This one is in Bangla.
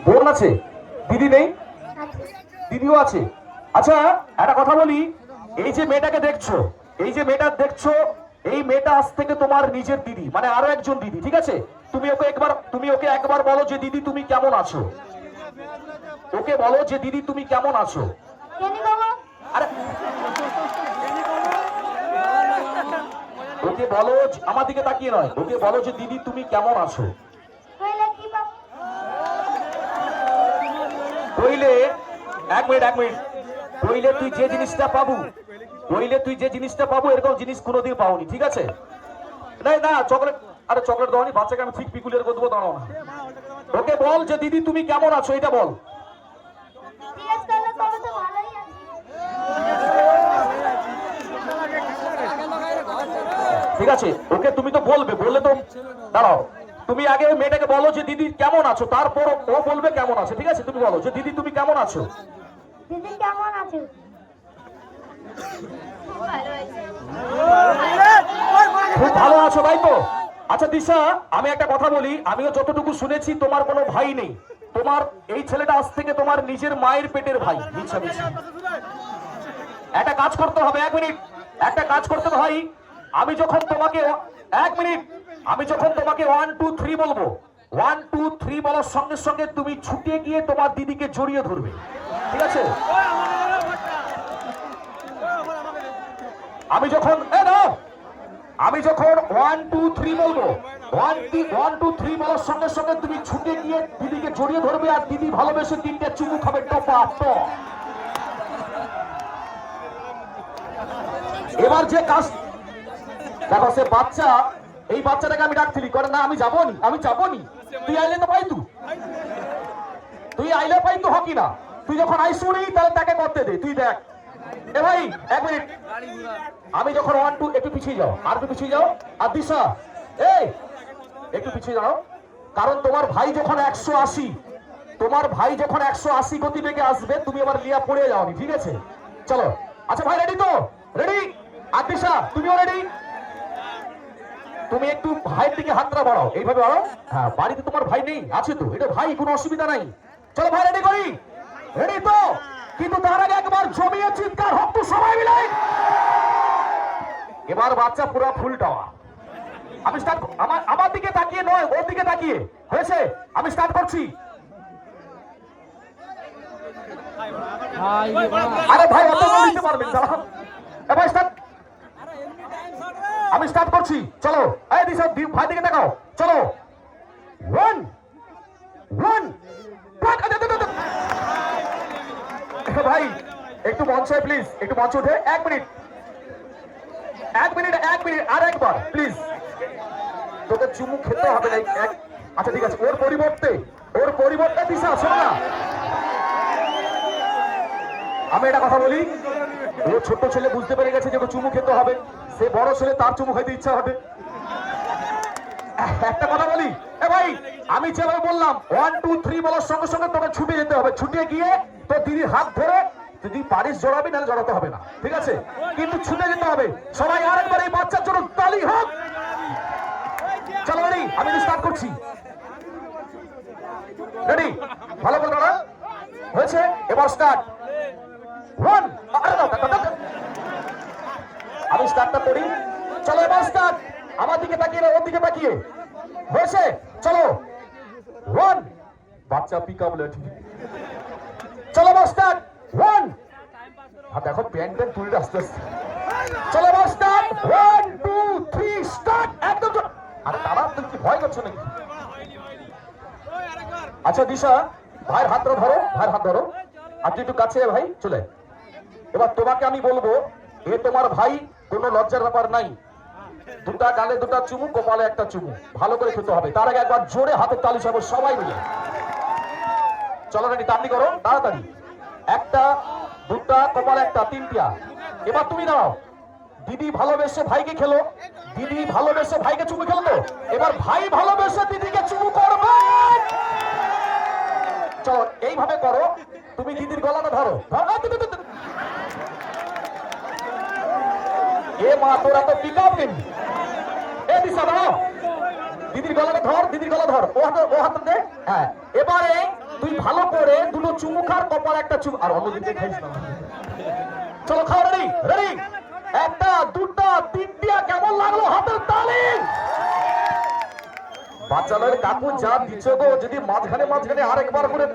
বোন আছে, দিদি নেই? দিদিও আছে। আচ্ছা একটা কথা বলি, এই যে মেয়েটাকে দেখছো, এই যে মেয়েটা দেখছো, এই মেয়েটা আজ থেকে তোমার নিজের দিদি, মানে আরো একজন দিদি, ঠিক আছে? তুমি ওকে একবার বলো যে দিদি তুমি কেমন আছো। ওকে বলো যে দিদি তুমি কেমন আছো। আরে ওকে বলো, আমার দিকে তাকিয়ে নয়, ওকে বলো যে দিদি তুমি কেমন আছো। কইলে এক মিনিট কইলে তুই যে জিনিসটা পাবো, কইলে তুই যে জিনিসটা পাবো এরকম জিনিস কোনোদিন পাওনি, ঠিক আছে? না চকলেট, আরে চকলেট দাওনি বাচ্চাকে, আমি ঠিক পিকুলের করে দেবো, দাঁড়াও না। ওকে বল যে দিদি তুমি কেমন আছো, এটা বল। ঠিক আছে, ওকে তুমি তো বলবে, বললে তো দাঁড়াও, তুমি আগে মেয়েটাকে বলো যে দিদি কেমন আছো, তারপর ও বলবে কেমন আছে, ঠিক আছে? তুমি বলো যে দিদি তুমি কেমন আছো। দিদি কেমন আছো? খুব ভালো আছো, তাই তো? আচ্ছা দিশা, আমি একটা কথা বলি, আমিও যতটুকু শুনেছি তোমার কোনো ভাই নেই, তোমার এই ছেলেটা আজ থেকে তোমার নিজের মায়ের পেটের ভাই। একটা কাজ করতে হবে, এক মিনিট, একটা কাজ করতে হবে ভাই। আমি যখন তোমাকে, এক মিনিট, আমি যখন তোমাকে 1 2 3 বলবো, 1 2 3 বলার সঙ্গে সঙ্গে তুমি ছুটে গিয়ে তোমার দিদিকে জড়িয়ে ধরবে, ঠিক আছে? আমি যখন 1 2 3 বলবো, 1 2 3 বলার সঙ্গে সঙ্গে তুমি ছুটে গিয়ে দিদিকে জড়িয়ে ধরবে, আর দিদি ভালোবেসে 3টে চুমু খাবে, টপা টপ। এবার যে কাজ দেখো, সে বাচ্চা, এই বাচ্চাটাকে আমি ডাকছিলি করে না, আমি যাবনি, তুই আইলে তো পাই, তুই আইলে পাই তো হকি না, তুই যখন আইসুনি তাহলে তাকে করতে দে, তুই দেখ। এ ভাই এক মিনিট, আমি যখন 1 2, একটু পিছিয়ে যাও, আর একটু পিছিয়ে যাও, আর দিশা এই একটু পিছিয়ে যাও, কারণ তোমার ভাই যখন 180, তোমার ভাই যখন 180 গতিবেগে আসবে, তুমি আবার লিয়া পড়ে যাওনি, ঠিক আছে? চলো, আচ্ছা ভাই রেডি তো? রেডি? আর দিশা তুমিও রেডি? তুমি একটু ভাইয়ের দিকে হাতটা বাড়াও, এইভাবে বাড়াও। হ্যাঁ, বাড়িতে তোমার ভাই নেই, আছে তো, এটা ভাই, কোনো অসুবিধা নাই। চলো ভাই রেডি করি, রেডি তো? কিন্তু তার আগে একবার জমিয়ে চিৎকার হোক তো সবাই মিলে। এবার বাচ্চা পুরো ফুল টাওয়া। আমি স্টার্ট, আমার দিকে তাকিয়ে নয়, ওর দিকে তাকিয়ে, হয়েছে? আমি স্টার্ট করছি। আরে ভাই অত বলতে পারবেন, দাঁড়াও। এবার স্টার্ট, আমি স্টার্ট করছি, চলো। এই দিশা, ভাই দিকে তাকাও, চলো। 1 1 ভাই একটু মঞ্চে প্লিজ, একটু মঞ্চে উঠে, এক মিনিট, আর একবার প্লিজ। তোকে চুমু খেতে হবে না। আচ্ছা ঠিক আছে, ওর পরিবর্তে দিশা, শোনো না, আমি একটা কথা বলি, ও ছোট ছেলে বুঝতে পেরে গেছে যে ওকে চুমু খেতে হবে, সে বড় ছেলে, তার চুমু খেতে ইচ্ছা হবে। একটা কথা বলি, এ ভাই, আমি যেভাবে বললাম 1 2 3 বলার সঙ্গে সঙ্গে তোকে ছুটে যেতে হবে, ছুটে গিয়ে তো দিদির হাত ধরে, যদি পারিস জড়াবি, না জড়াতে হবে না, ঠিক আছে? কিন্তু ছুটে যেতে হবে। সবাই আরেকবার এই বাচ্চার জন্য তালি হোক। চলো রেডি, আমি স্টার্ট করছি, রেডি? ভালো করে দাঁড়া, হয়েছে? এবার স্টার্ট। 1, আমি স্টার্টটা করি, চলো এবার স্টার্ট। আমার দিকে তাকিয়ে না, ওর দিকে তাকিয়ে, হয়েছে? চলো 1, বাচ্চা পিকআপ লেট, চলো এবার স্টার্ট। 1, আর দেখো প্যান্ট তুলে আস্তে আস্তে, চলো এবার স্টার্ট। 1 2 3 স্টার্ট, একদম। আরে তারা তুমি কি ভয় করছো নাকি? আচ্ছা দিশা, ভাইয়ের হাতটা ধরো, ভাইয়ের হাত ধরো, আর তুই একটু কাছে ভাই, চলে। এবার তোমাকে আমি বলবো, এ তোমার ভাই, কোনো লজ্জার ব্যাপার নাই, দুটা গালে দুটা চুমু, কপালে একটা চুমু, ভালো করে খেতে হবে। তার আগে একবার জোরে হাতের তালি সব সবাই মিলে। চলো রেডি, তাড়াতাড়ি করো, তাড়াতাড়ি। একটা, দুটা, কপালে একটা, 3টা। এবার তুমি দাঁড়াও, দিদি ভালোবেসে ভাইকে খেলো, দিদি ভালোবেসে ভাইকে চুমু খেলো তো, এবার ভাই ভালোবেসে দিদিকে চুমু করবে। চলো এইভাবে করো, তুমি দিদির গলাটা ধরো, এ মা তোরা তো পিকআপ নিবি। এ দিশা দাও, দিদির গলাটা ধর, দিদির গলা ধর, ও হাতে দে, হ্যাঁ, এবারে তুই ভালো করে দুটো চুমু খার, কপাল একটা চুমু, আর অন্যদিকে খাইস না। চলো খাও, রেডি রেডি, একটা দুটা তিনটা, কেমন লাগলো হাতের তালি? বাচ্চাদের কাকু যা দিচ্ছ গো, যদি মাঝখানে মাঝখানে আরেকবার করে